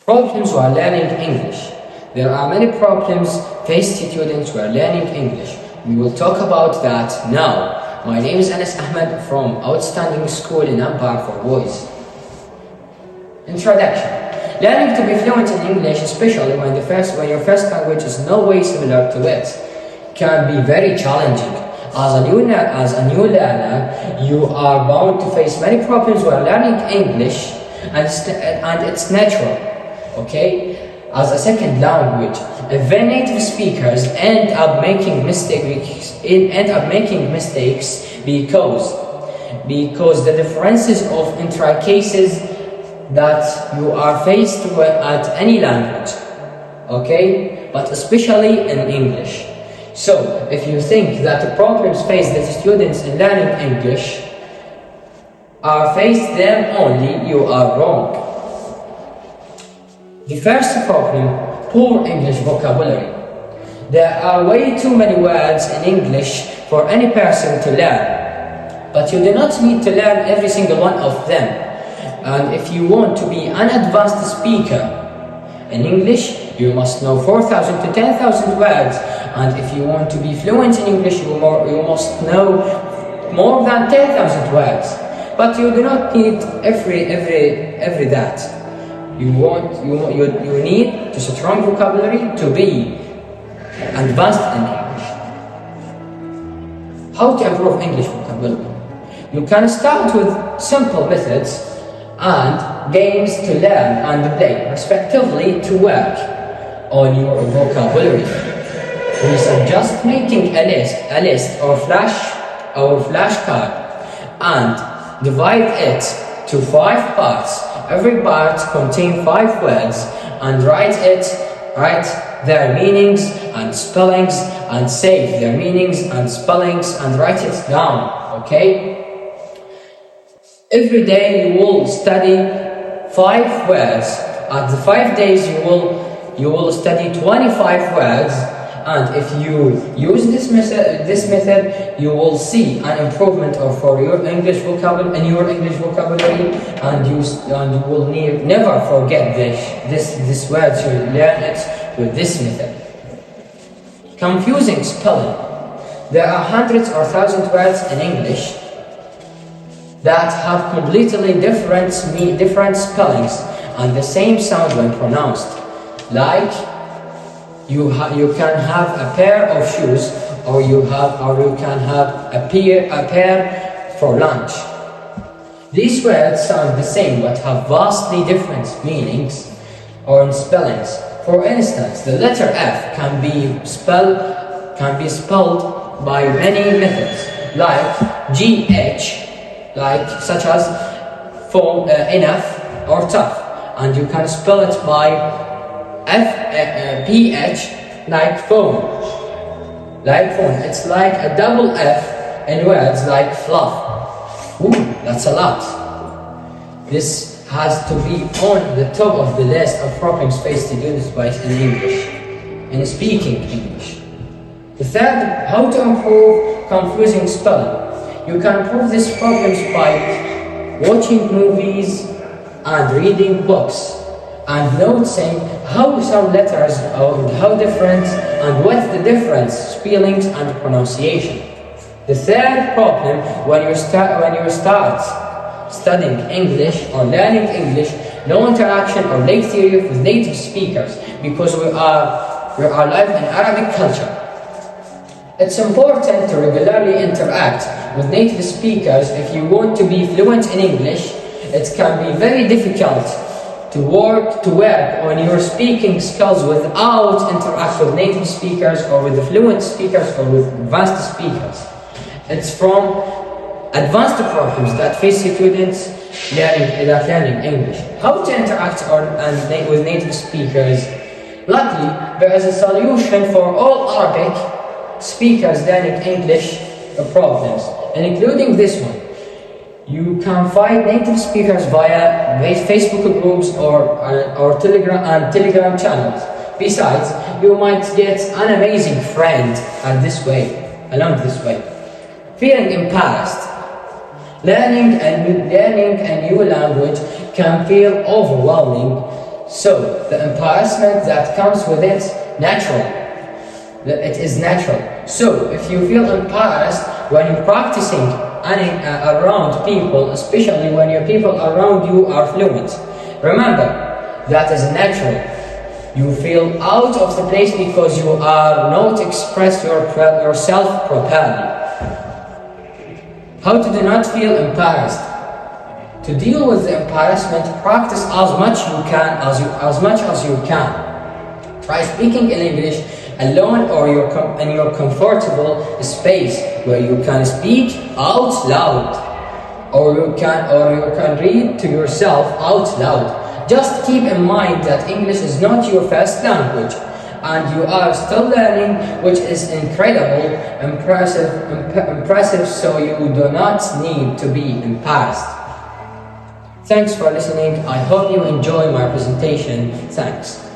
Problems while learning English. There are many problems faced students while learning English. We will talk about that now. My name is Anas Ahmed from Outstanding School in Empire for Boys. Introduction. Learning to be fluent in English, especially when your first language is no way similar to it, can be very challenging. As a new learner, you are bound to face many problems while learning English, and it's natural. Okay? As a second language, when native speakers end up making mistakes because the differences of intricacies that you are faced with at any language, okay, but especially in English. So, if you think that the problems faced the students in learning English are faced them only, you are wrong. The first problem, poor English vocabulary. There are way too many words in English for any person to learn, but you do not need to learn every single one of them. And if you want to be an advanced speaker in English, you must know 4,000 to 10,000 words. And if you want to be fluent in English, you must know more than 10,000 words. But you do not need every that. You need to strong vocabulary to be advanced in English. How to improve English vocabulary? You can start with simple methods and games to learn and play, respectively, to work on your vocabulary. We suggest making a list or flashcard and divide it to 5 parts. Every part contains 5 words and write their meanings and spellings and save their meanings and spellings and write it down, okay? Every day you will study 5 words. At the 5 days you will study 25 words, and if you use this method, you will see an improvement for your English vocabulary, and you will never forget this words. You learn it with this method. Confusing spelling. There are hundreds or thousands words in English that have completely different spellings and the same sound when pronounced. Like you can have a pair of shoes, or you can have a pair for lunch. These words sound the same but have vastly different meanings or in spellings. For instance, the letter F can be spelled by many methods, like GH, such as enough or tough, and you can spell it by PH, like phone. It's like a double F in words like fluff. Ooh, that's a lot. This has to be on the top of the list of problems faced students in English, in speaking English. The third, how to improve confusing spelling. You can improve these problems by watching movies and reading books and noticing how some letters are how different and what's the difference, spellings and pronunciation. The third problem, when you start studying English or learning English, no interaction or late theory with native speakers, because we are live in Arabic culture. It's important to regularly interact with native speakers if you want to be fluent in English. It can be very difficult to work on your speaking skills without interact with native speakers or with the fluent speakers or with advanced speakers. It's from advanced problems that face students learning English. How to interact with native speakers? Luckily, there is a solution for all Arabic speakers learning English problems, including this one. You can find native speakers via Facebook groups or Telegram channels. Besides, you might get an amazing friend along this way. Feeling embarrassed. Learning a new language can feel overwhelming, So the embarrassment that comes with it, natural. It is natural. So if you feel embarrassed when you're practicing around people, especially when your people around you are fluent, remember that is natural. You feel out of the place because you are not express yourself properly. How to do not feel embarrassed? To deal with the embarrassment, practice as much as you can. Try speaking in English alone or in your comfortable space where you can speak out loud, or you can read to yourself out loud. Just keep in mind that English is not your first language, and you are still learning, which is impressive. So you do not need to be embarrassed. Thanks for listening. I hope you enjoy my presentation. Thanks.